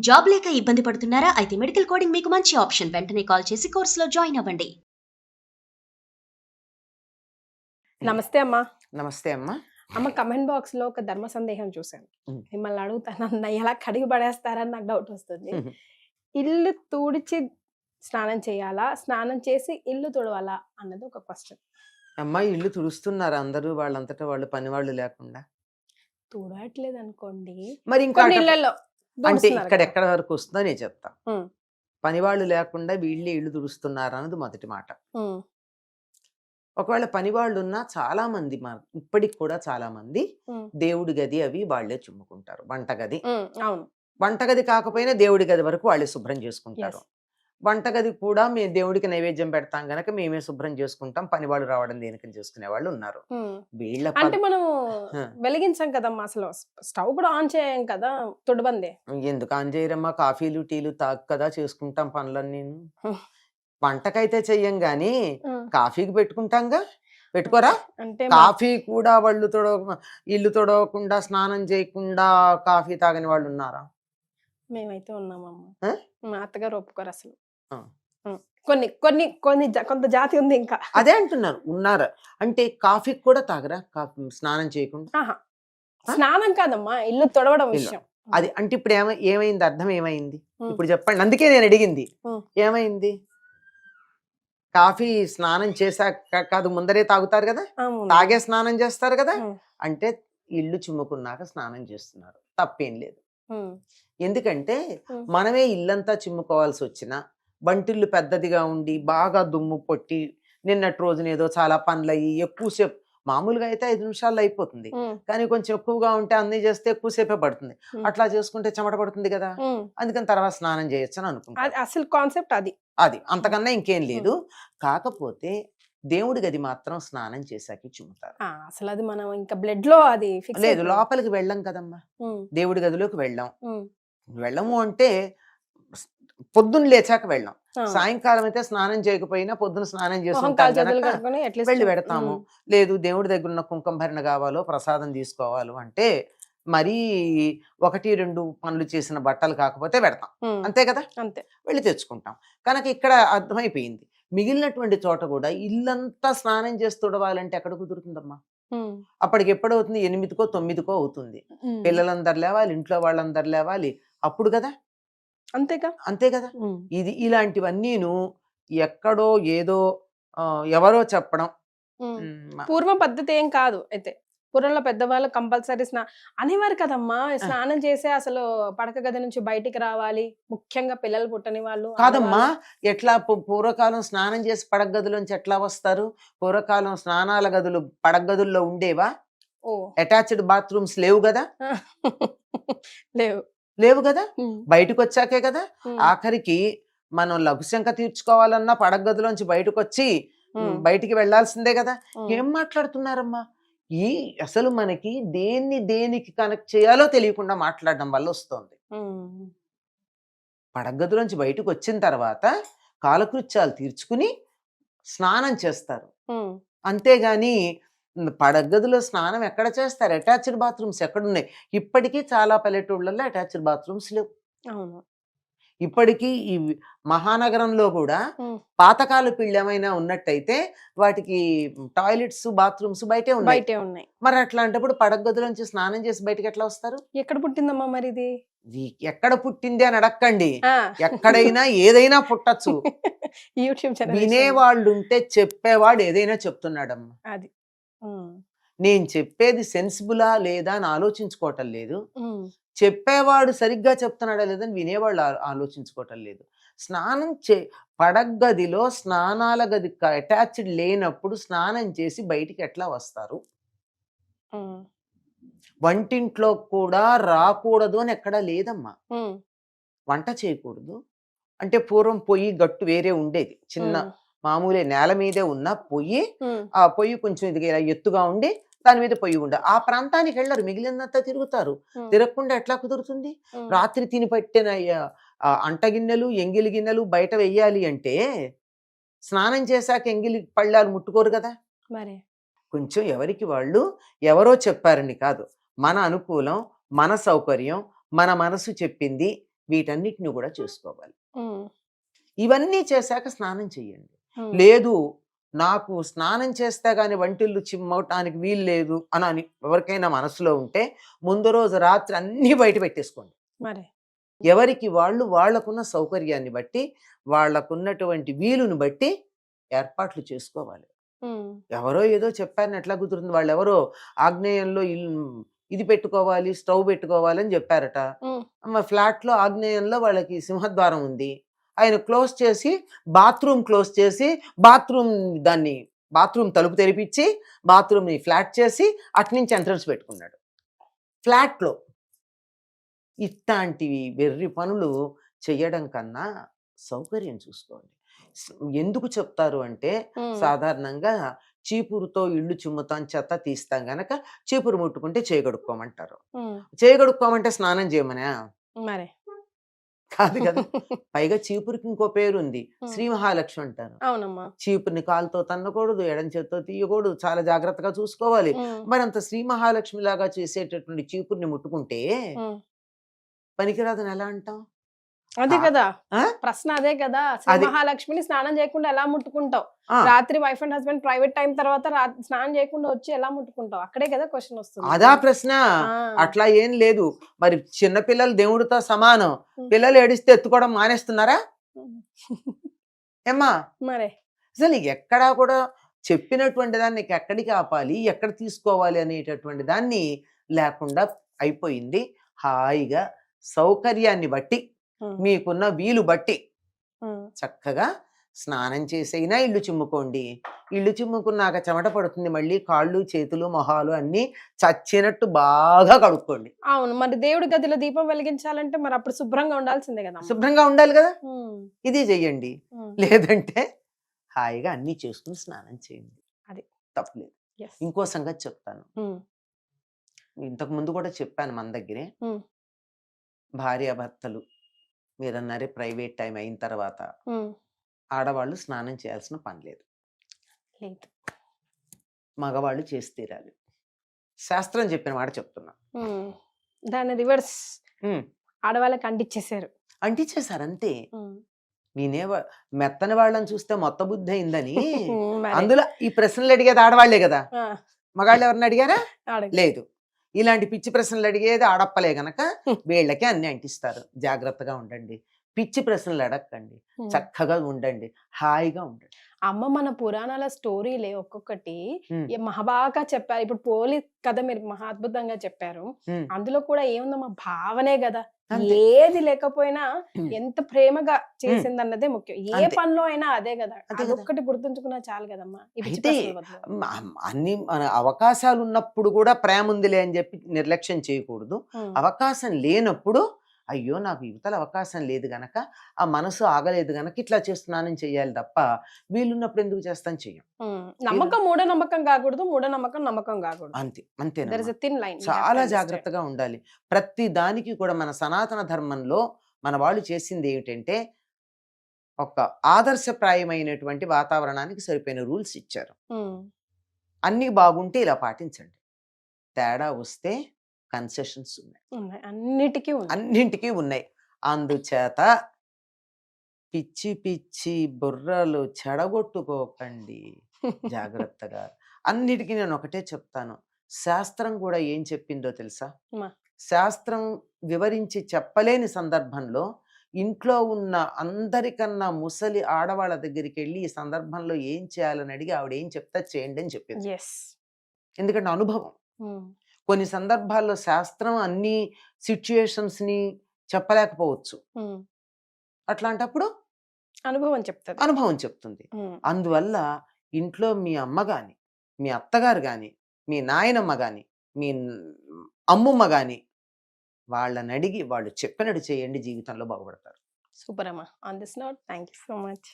Job లేక ఇబ్బంది పడుతున్నారా? అయితే మెడికల్ కోడింగ్ మీకు మంచి ఆప్షన్. వెంటనే కాల్ చేసి కోర్సులో జాయిన్ అవ్వండి. నమస్తే అమ్మా. నమస్తే అమ్మా. అమ్మ, కమెంట్ బాక్స్ లో ఒక ధర్మ సందేహం చూశాను. మిమ్మల్ని అడుగుతానన్న ఎలా కడిగి పడేస్తారని నాకు డౌట్ వస్తుంది. ఇల్లు తుడిచి స్నానం చేయాలా, స్నానం చేసి ఇల్లు తుడవాలా అన్నది ఒక క్వశ్చన్. అమ్మా, ఇల్లు తుడుస్తున్నారు అందరూ వాళ్ళంతటా వాళ్ళు పని వాళ్ళు లేకుండా? తుడవట్లేదు అనుకోండి, మరి ఇంకా ఇళ్లలో అంటే ఇక్కడ ఎక్కడ వరకు వస్తుందో నేను చెప్తా. పని వాళ్ళు లేకుండా వీళ్ళే ఇల్లు తుడుస్తున్నారు అన్నది మొదటి మాట. ఒకవేళ పని వాళ్ళు ఉన్నా చాలా మంది ఇప్పటికి కూడా చాలా మంది దేవుడి గది అవి వాళ్లే చుమ్ముకుంటారు. వంటగది కాకపోయినా దేవుడి గది వరకు వాళ్ళే శుభ్రం చేసుకుంటారు. వంటగది కూడా మేము దేవుడికి నైవేద్యం పెడతాం గనక మేమే శుభ్రం చేసుకుంటాం, పని వాళ్ళు రావడం దేనికని చేసుకునే వాళ్ళు ఉన్నారు. వీళ్ళ అంటే మనం వెలిగించాం కదమ్మా, అసలు స్టవ్ కూడా ఆన్ చేయం కదా, తుడబందే. ఎందుకు ఆన్ చేయరమ్మా? కాఫీలు టీలు తాగు కదా చేసుకుంటాం పనులన్నీ. వంటకైతే చెయ్యం గాని కాఫీకి పెట్టుకుంటాంగా, పెట్టుకోరా? అంటే కాఫీ కూడా వాళ్ళు ఇల్లు తొడవకుండా స్నానం చేయకుండా కాఫీ తాగని వాళ్ళు ఉన్నారా? మేమైతే ఉన్నామమ్మా. మా అత్తగారు ఒప్పుకోరు అసలు. కొన్ని కొన్ని కొన్ని కొంత జాతి ఉంది ఇంకా. అదే అంటున్నారు, ఉన్నారా అంటే కాఫీకి కూడా తాగరా? కాఫీ స్నానం చేయకుండా? స్నానం కాదమ్మా, ఇల్లు తొడవడం విషయం. అది అంటే ఇప్పుడు ఏమైంది? అర్థం ఏమైంది ఇప్పుడు చెప్పండి. అందుకే నేను అడిగింది, ఏమైంది? కాఫీ స్నానం చేశాక కాదు, ముందరే తాగుతారు కదా, తాగే స్నానం చేస్తారు కదా. అంటే ఇల్లు చిమ్ముకున్నాక స్నానం చేస్తున్నారు, తప్పేం లేదు. ఎందుకంటే మనమే ఇల్లంతా చిమ్ముకోవాల్సి వచ్చిన, బంటిల్లు పెద్దదిగా ఉండి బాగా దుమ్ము పొట్టి నిన్నటి రోజున ఏదో చాలా పనులు అయ్యి ఎక్కువసేపు, మామూలుగా అయితే 5 నిమిషాల్లో అయిపోతుంది, కానీ కొంచెం ఎక్కువగా ఉంటే అన్ని చేస్తే ఎక్కువసేపే పడుతుంది. అట్లా చేసుకుంటే చెమట పడుతుంది కదా, అందుకని తర్వాత స్నానం చేయొచ్చు అని అనుకుంటా. అసలు కాన్సెప్ట్ అది అంతకన్నా ఇంకేం లేదు. కాకపోతే దేవుడి గది మాత్రం స్నానం చేశాక చుమ్ముతారు. అసలు అది మనం ఇంకా బ్లడ్ లో అది లేదు, లోపలికి వెళ్ళాం కదమ్మా, దేవుడి గదిలోకి వెళ్ళము అంటే పొద్దున్న లేచాక వెళ్ళాం. సాయంకాలం అయితే స్నానం చేయకపోయినా పొద్దున స్నానం చేసుకుంటాం వెళ్ళి పెడతాము. లేదు దేవుడి దగ్గర ఉన్న కుంకుమ భరణ కావాలో ప్రసాదం తీసుకోవాలో అంటే మరీ 1-2 పనులు చేసిన బట్టలు కాకపోతే పెడతాం, అంతే కదా, అంతే వెళ్ళి తెచ్చుకుంటాం. కనుక ఇక్కడ అర్థమైపోయింది, మిగిలినటువంటి చోట కూడా ఇల్లంతా స్నానం చేసి తుడవాలంటే ఎక్కడ కుదురుతుందమ్మా? అప్పటికి ఎప్పుడవుతుంది? 8కో 9కో అవుతుంది. పిల్లలందరు లేవాలి, ఇంట్లో వాళ్ళందరు లేవాలి, అప్పుడు కదా, అంతే కదా. ఇది ఇలాంటివన్నీను ఎక్కడో ఏదో ఎవరో చెప్పడం పూర్వ పద్ధతి ఏం కాదు. అయితే పూర్వంలో పెద్దవాళ్ళు కంపల్సరీ అనేవారు కదమ్మా, స్నానం చేసే అసలు పడక గది నుంచి బయటికి రావాలి, ముఖ్యంగా పిల్లలు పుట్టని వాళ్ళు. కాదమ్మా, ఎట్లా పూర్వకాలం స్నానం చేసి పడక గదిలోంచి ఎట్లా వస్తారు? పూర్వకాలం స్నానాల గదులు పడక గదుల్లో ఉండేవా? అటాచ్డ్ బాత్రూమ్స్ లేవు కదా, లేవు కదా, బయటకు వచ్చాకే కదా. ఆఖరికి మనం లఘుశంక తీర్చుకోవాలన్నా పడక గదిలోంచి బయటకు వచ్చి బయటికి వెళ్లాల్సిందే కదా. ఏం మాట్లాడుతున్నారమ్మా? అసలు మనకి దేనికి కనెక్ట్ చేయాలో తెలియకుండా మాట్లాడడం వల్ల వస్తుంది. పడక గదిలోంచి బయటకు వచ్చిన తర్వాత కాలకృత్యాలు తీర్చుకుని స్నానం చేస్తారు, అంతేగాని పడగదిలో స్నానం ఎక్కడ చేస్తారు? అటాచ్డ్ బాత్రూమ్స్ ఎక్కడున్నాయి? ఇప్పటికీ చాలా పల్లెటూళ్ళల్లో అటాచ్డ్ బాత్రూమ్స్ లేవు. ఇప్పటికీ ఈ మహానగరంలో కూడా పాతకాల పిల్లి ఏమైనా ఉన్నట్టయితే వాటికి టాయిలెట్స్ బాత్రూమ్స్ బయటే ఉన్నాయి. మరి అట్లాంటప్పుడు పడగదిలోంచి స్నానం చేసి బయటకి ఎట్లా వస్తారు? ఎక్కడ పుట్టిందమ్మా మరి ఇది? ఎక్కడ పుట్టింది అని అడక్కండి, ఎక్కడైనా ఏదైనా పుట్టచ్చు. వినేవాళ్ళు ఉంటే చెప్పేవాడు ఏదైనా చెప్తున్నాడమ్మా. అది నేను చెప్పేది సెన్సిబులా లేదా అని ఆలోచించుకోవటం లేదు, చెప్పేవాడు సరిగ్గా చెప్తున్నాడా లేదని వినేవాళ్ళు ఆలోచించుకోవటం లేదు. స్నానం పడగదిలో స్నానాల గది అటాచ్డ్ లేనప్పుడు స్నానం చేసి బయటికి ఎట్లా వస్తారు? వంటింట్లో కూడా రాకూడదు అని ఎక్కడా లేదమ్మా. వంట చేయకూడదు అంటే పూర్వం పొయ్యి గట్టు వేరే ఉండేది, చిన్న మామూలే నేల మీదే ఉన్న పొయ్యి, ఆ పొయ్యి కొంచెం ఇది ఎత్తుగా ఉండి దాని మీద పొయ్యి ఉండే ఆ ప్రాంతానికి వెళ్ళరు, మిగిలినంతా తిరుగుతారు. తిరగకుండా ఎట్లా కుదురుతుంది? రాత్రి తిని పట్టిన అంట గిన్నెలు ఎంగిలి గిన్నెలు బయట వెయ్యాలి అంటే స్నానం చేశాక ఎంగిలి పళ్ళాలు ముట్టుకోరు కదా. మరి కొంచెం ఎవరికి వాళ్ళు ఎవరో చెప్పారని కాదు, మన అనుకూలం, మన సౌకర్యం, మన మనసు చెప్పింది వీటన్నిటిని కూడా చేసుకోవాలి. ఉమ్, ఇవన్నీ చేశాక స్నానం చెయ్యండి. ఉమ్, లేదు నాకు స్నానం చేస్తే గాని వంటిల్లు చిమ్మవటానికి వీలు లేదు అని ఎవరికైనా మనసులో ఉంటే ముందు రోజు రాత్రి అన్నీ బయట పెట్టేసుకోండి. మరి ఎవరికి వాళ్ళు వాళ్ళకున్న సౌకర్యాన్ని బట్టి వాళ్ళకున్నటువంటి వీలుని బట్టి ఏర్పాట్లు చేసుకోవాలి. ఉమ్, ఎవరో ఏదో చెప్పారని ఎట్లా కుదురుతుంది? వాళ్ళు ఎవరో ఆగ్నేయంలో ఇది పెట్టుకోవాలి, స్టవ్ పెట్టుకోవాలి అని చెప్పారట. ఉమ్, ఫ్లాట్లో ఆగ్నేయంలో వాళ్ళకి సింహద్వారం ఉంది. ఆయన క్లోజ్ చేసి బాత్రూమ్ క్లోజ్ చేసి బాత్రూమ్ తలుపు తెరిపించి బాత్రూమ్ని ఫ్లాట్ చేసి అట్నుంచి ఎంట్రన్స్ పెట్టుకున్నాడు ఫ్లాట్లో. ఇట్లాంటివి వెర్రి పనులు చేయడం కన్నా సౌకర్యం చూసుకోండి. ఎందుకు చెప్తారు అంటే ఉమ్, సాధారణంగా చీపురుతో ఇళ్ళు చిమ్ముతాం, చెత్త తీస్తాం గనక చీపురు ముట్టుకుంటే చేయగడుక్కోమంటారు. ఉమ్, చేయగడుక్కోమంటే స్నానం చేయమనా? మరి కాదు కదా. పైగా చీపురికి ఇంకో పేరుంది, ఉమ్, శ్రీ మహాలక్ష్మి అంటారు. అవునమ్మా. చీపురిని కాలుతో తన్నకూడదు, ఎడం చేత్తో తీయకూడదు, చాలా జాగ్రత్తగా చూసుకోవాలి. ఉమ్, మరి అంత శ్రీ మహాలక్ష్మి లాగా చేసేటటువంటి చీపురిని ముట్టుకుంటే ఉమ్. పనికిరాదని ఎలా అంటాం? అదే ఆ, కదా ఆ? ప్రశ్న, అదే కదా. శ్రీ అది మహాలక్ష్మిని స్నానం చేయకుండా ఎలా ముట్టుకుంటావు? ఆ, రాత్రి wife and husband private time తర్వాత స్నానం చేయకుండా వచ్చి ఎలా ముట్టుకుంటావు? అక్కడే కదా క్వశ్చన్ వస్తుంది. అదా ప్రశ్న. ఆ, అట్లా ఏం లేదు. మరి చిన్నపిల్లలు దేవుడితో సమానం. ఉమ్, పిల్లలు ఏడిస్తే ఎత్తుకోవడం మానేస్తున్నారా ఉమ్. ఏమ్మా? మరే అసలు ఎక్కడా కూడా చెప్పినటువంటి దాన్ని నీకు ఎక్కడికి ఆపాలి, ఎక్కడ తీసుకోవాలి అనేటటువంటి దాన్ని లేకుండా అయిపోయింది. హాయిగా సౌకర్యాన్ని బట్టి ఉమ్, మీకున్న వీలు బట్టి ఉమ్, చక్కగా స్నానం చేసైనా ఇల్లు చిమ్ముకోండి. ఇల్లు చిమ్ముకున్నాక చెమట పడుతుంది, మళ్ళీ కాళ్ళు చేతులు మొహాలు అన్నీ చచ్చినట్టు బాగా కడుక్కోండి. అవును. మరి దేవుడి గదిలో దీపం వెలిగించాలంటే మరి అప్పుడు శుభ్రంగా ఉండాల్సిందే కదా. శుభ్రంగా ఉండాలి కదా. ఇది చెయ్యండి. లేదంటే హాయిగా అన్నీ చేసుకుని స్నానం చేయండి, అది తప్పలేదు. ఇంకో సంగతి చెప్తాను. ఇంతకు ముందు కూడా చెప్పాను మన దగ్గరే. భార్యాభర్తలు మీరన్నారే ప్రైవేట్ టైం అయిన తర్వాత ఆడవాళ్ళు స్నానం చేయాల్సిన పని లేదు, లేదు. మగవాళ్ళు చేసి తీరాలి. శాస్త్రం చెప్పిన మాట చెప్తున్నా. దాన్ని రివర్స్ ఉమ్, ఆడవాళ్ళకి అంటించేశారు. అంటించేశారు అంతే. నేనే మెత్తని వాళ్ళని చూస్తే మొత్త బుద్ధి అయిందని మరి అందులో ఈ ప్రశ్నలు అడిగేది ఆడవాళ్లే కదా. ఆ, మగాళ్ళు ఎవరిని అడిగారా? అడగ- లేదు. ఇలాంటి పిచ్చి ప్రశ్నలు అడిగేది ఆడప్పలే గనక వీళ్ళకే అన్ని అంటిస్తారు. జాగ్రత్తగా ఉండండి, పిచ్చి ప్రశ్నలు అడగకండి, చక్కగా ఉండండి, హాయిగా ఉండండి. అమ్మ మన పురాణాల స్టోరీలే ఒక్కొక్కటి ఉమ్, మహాబాగా చెప్పారు. ఇప్పుడు పోలి కథ మీరు మహా అద్భుతంగా చెప్పారు. ఉమ్, అందులో కూడా ఏముందమ్మా, భావనే కదా. అంతే. ఏది లేకపోయినా ఉమ్, ఎంత ప్రేమగా చేసిందన్నదే ముఖ్యం. ఏ అంతే. పనిలో అయినా అదే కదా. అంతే కదా. అదొక్కటి గుర్తుంచుకున్నా చాలు కదమ్మా. ఈ పిచ్చి అయితే ప్రశ్నల బదులు. అన్ని మన అవకాశాలు ఉన్నప్పుడు కూడా ప్రేమ ఉందిలే అని చెప్పి నిర్లక్ష్యం చేయకూడదు. ఉమ్, అవకాశం లేనప్పుడు అయ్యో నాకు యువతల అవకాశం లేదు గనక, ఆ మనసు ఆగలేదు గనక ఇట్లా చేస్తున్నానని చెయ్యాలి తప్ప వీలున్నప్పుడు ఎందుకు చేస్తాను చెయ్యం. నమ్మకం మూఢనమ్మకం కాకూడదు, మూఢనమ్మకం నమ్మకం కాకూడదు. అంతే, అంతేనా? There is a thin line. We have to చాలా understand. జాగ్రత్తగా ఉండాలి. ప్రతి దానికి కూడా మన సనాతన ధర్మంలో మన వాళ్ళు చేసింది ఏమిటంటే ఒక ఆదర్శప్రాయమైనటువంటి వాతావరణానికి సరిపోయిన రూల్స్ ఇచ్చారు. ఉమ్, అన్నీ బాగుంటే ఇలా పాటించండి, తేడా వస్తే కన్సెషన్స్ ఉన్నాయి, ఉన్నాయి. అన్నిటికీ ఉంది. అన్నింటికీ ఉన్నాయి. అందుచేత పిచ్చి పిచ్చి బుర్రలు చెడగొట్టుకోకండి, జాగ్రత్తగా. అన్నిటికీ నేను ఒకటే చెప్తాను, శాస్త్రం కూడా ఏం చెప్పిందో తెలుసా? మా. శాస్త్రం వివరించి చెప్పలేని సందర్భంలో ఇంట్లో ఉన్న అందరికన్నా ముసలి ఆడవాళ్ళ దగ్గరికి వెళ్ళి ఈ సందర్భంలో ఏం చేయాలని అడిగి ఆవిడ ఏం చెప్తా చేయండి అని చెప్పింది. Yes. ఎందుకంటే అనుభవం. ఉమ్, కొన్ని సందర్భాల్లో శాస్త్రం అన్ని సిచ్యుయేషన్స్ని చెప్పలేకపోవచ్చు. ఉమ్. అట్లాంటప్పుడు అనుభవం చెప్తుంది. అనుభవం చెప్తుంది. ఉమ్, అందువల్ల ఇంట్లో మీ అమ్మ కానీ, మీ అత్తగారు కానీ, మీ నాయనమ్మ కానీ, మీ అమ్మమ్మ కానీ వాళ్ళని అడిగి వాళ్ళు చెప్పినట్టు చేయండి, జీవితంలో బాగుపడతారు. సూపర్ అమ్మా. On this note, thank you so much.